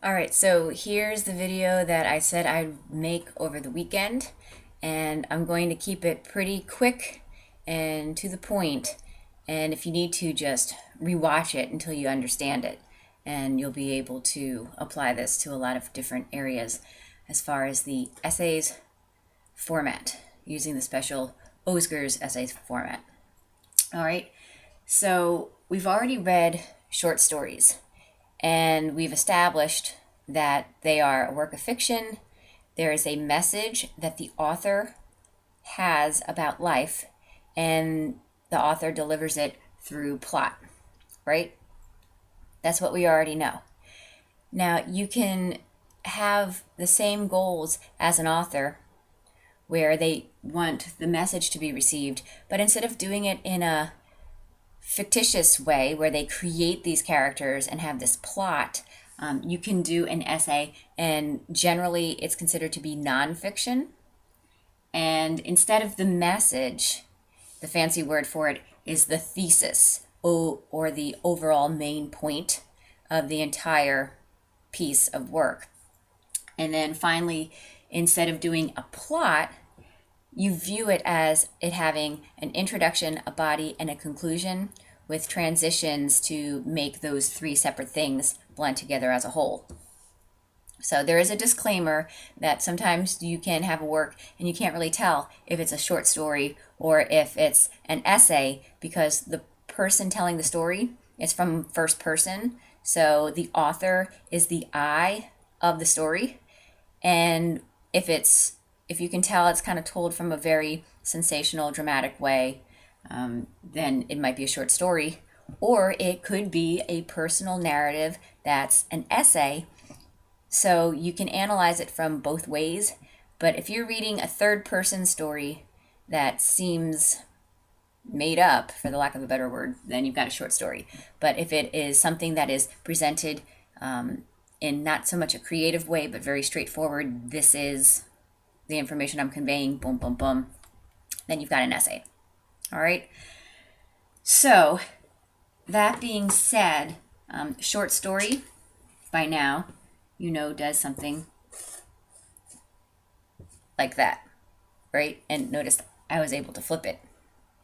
All right, so here's the video that I said I'd make over the weekend, and I'm going to keep it pretty quick and to the point. And if you need to, just rewatch it until you understand it, and you'll be able to apply this to a lot of different areas as far as the essays format, using the special Ozgur's essays format. All right, so we've already read short stories. And we've established that they are a work of fiction. There is a message that the author has about life, and the author delivers it through plot, right? That's what we already know. Now, you can have the same goals as an author where they want the message to be received, but instead of doing it in a fictitious way where they create these characters and have this plot, you can do an essay, and generally it's considered to be nonfiction. And instead of the message, the fancy word for it is the thesis, or the overall main point of the entire piece of work. And then finally, instead of doing a plot, you view it as it having an introduction, a body, and a conclusion with transitions to make those three separate things blend together as a whole. So there is a disclaimer that sometimes you can have a work and you can't really tell if it's a short story or if it's an essay, because the person telling the story is from first person. So the author is the I of the story. And if you can tell it's kind of told from a very sensational, dramatic way, then it might be a short story. Or it could be a personal narrative that's an essay. So you can analyze it from both ways. But if you're reading a third person story that seems made up, for the lack of a better word, then you've got a short story. But if it is something that is presented in not so much a creative way, but very straightforward, this is the information I'm conveying, boom, boom, boom, then you've got an essay. All right. So that being said, short story, by now, does something like that, right? And notice I was able to flip it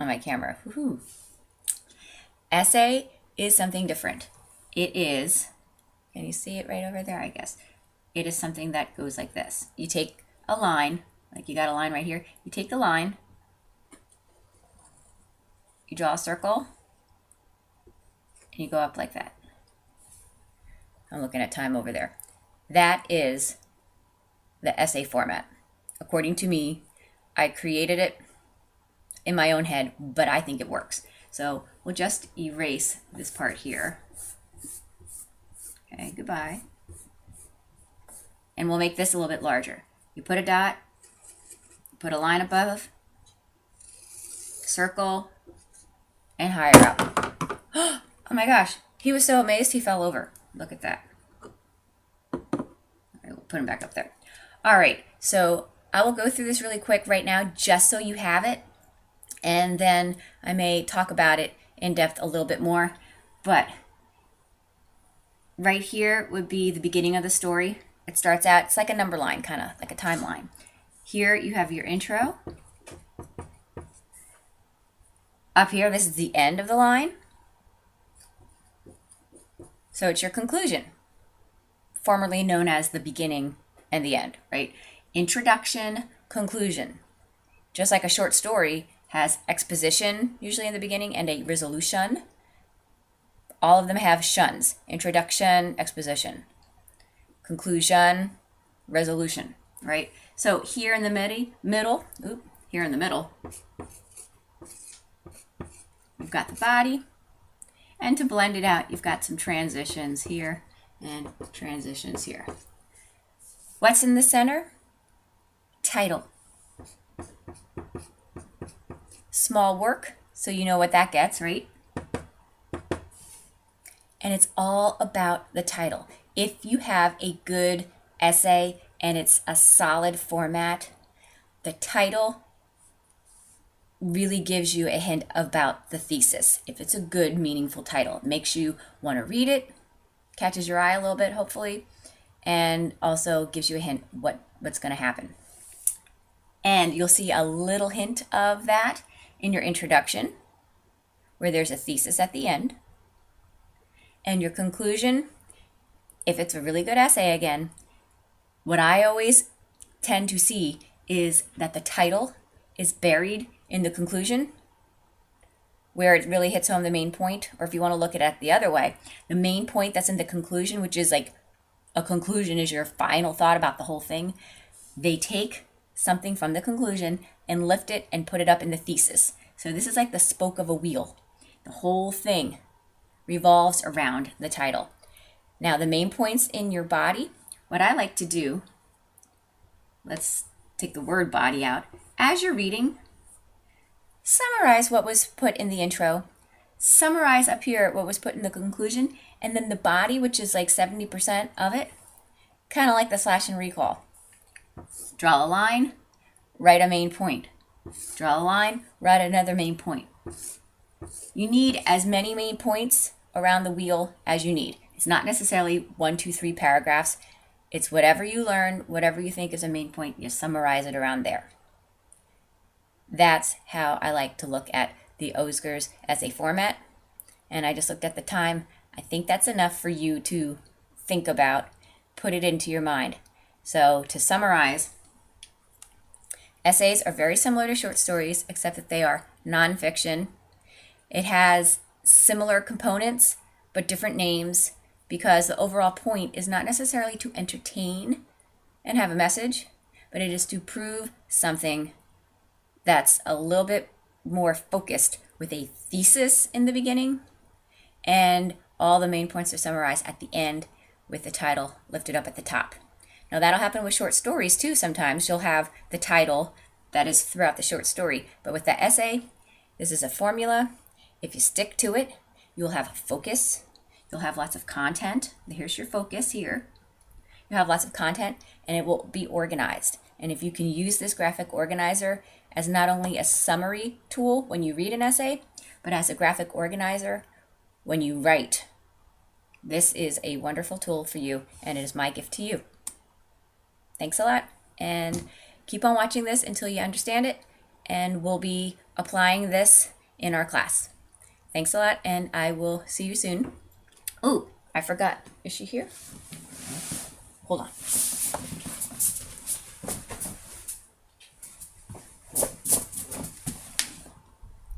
on my camera. Woohoo. Essay is something different. It is, can you see it right over there? I guess. It is something that goes like this. You take a line, like you got a line right here. You take the line, you draw a circle, and you go up like that. I'm looking at time over there. That is the essay format. According to me, I created it in my own head, but I think it works. So we'll just erase this part here. Okay, goodbye. And we'll make this a little bit larger. You put a dot, put a line above, circle, and higher up. Oh my gosh, he was so amazed he fell over. Look at that. All right, we'll put him back up there. All right, so I will go through this really quick right now just so you have it, and then I may talk about it in depth a little bit more. But right here would be the beginning of the story. It starts out, it's like a number line, kind of like a timeline. Here you have your intro. Up here, this is the end of the line. So it's your conclusion, formerly known as the beginning and the end, right? Introduction, conclusion. Just like a short story has exposition, usually in the beginning, and a resolution. All of them have shuns. Introduction, exposition. Conclusion, resolution, right? So here in the middle, we've got the body. And to blend it out, you've got some transitions here and transitions here. What's in the center? Title. Small work, so you know what that gets, right? And it's all about the title. If you have a good essay and it's a solid format, the title really gives you a hint about the thesis. If it's a good, meaningful title, it makes you want to read it, catches your eye a little bit, hopefully, and also gives you a hint what's going to happen. And you'll see a little hint of that in your introduction, where there's a thesis at the end. And your conclusion, if it's a really good essay again, what I always tend to see is that the title is buried in the conclusion, where it really hits home the main point. Or if you want to look at it the other way, the main point that's in the conclusion, which is like a conclusion is your final thought about the whole thing, they take something from the conclusion and lift it and put it up in the thesis. So this is like the spoke of a wheel. The whole thing revolves around the title. Now, the main points in your body, what I like to do, let's take the word body out. As you're reading, summarize what was put in the intro, summarize up here what was put in the conclusion, and then the body, which is like 70% of it, kind of like the slash and recall. Draw a line, write a main point. Draw a line, write another main point. You need as many main points around the wheel as you need. It's not necessarily 1, 2, 3 paragraphs. It's whatever you learn, whatever you think is a main point, you summarize it around there. That's how I like to look at the Ozgurs as a format. And I just looked at the time. I think that's enough for you to think about, put it into your mind. So to summarize, essays are very similar to short stories, except that they are nonfiction. It has similar components, but different names, because the overall point is not necessarily to entertain and have a message, but it is to prove something that's a little bit more focused with a thesis in the beginning, and all the main points are summarized at the end with the title lifted up at the top. Now that'll happen with short stories too sometimes. You'll have the title that is throughout the short story, but with the essay, this is a formula. If you stick to it, you'll have a focus. You'll have lots of content. Here's your focus here. You'll have lots of content, and it will be organized. And if you can use this graphic organizer as not only a summary tool when you read an essay, but as a graphic organizer when you write, this is a wonderful tool for you, and it is my gift to you. Thanks a lot, and keep on watching this until you understand it, and we'll be applying this in our class. Thanks a lot, and I will see you soon. Oh, I forgot. Is she here? Hold on.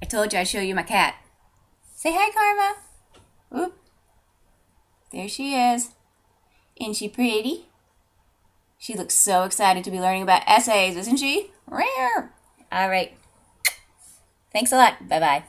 I told you I'd show you my cat. Say hi, Karma. Oop. There she is. Isn't she pretty? She looks so excited to be learning about essays, isn't she? Rare. All right. Thanks a lot. Bye-bye.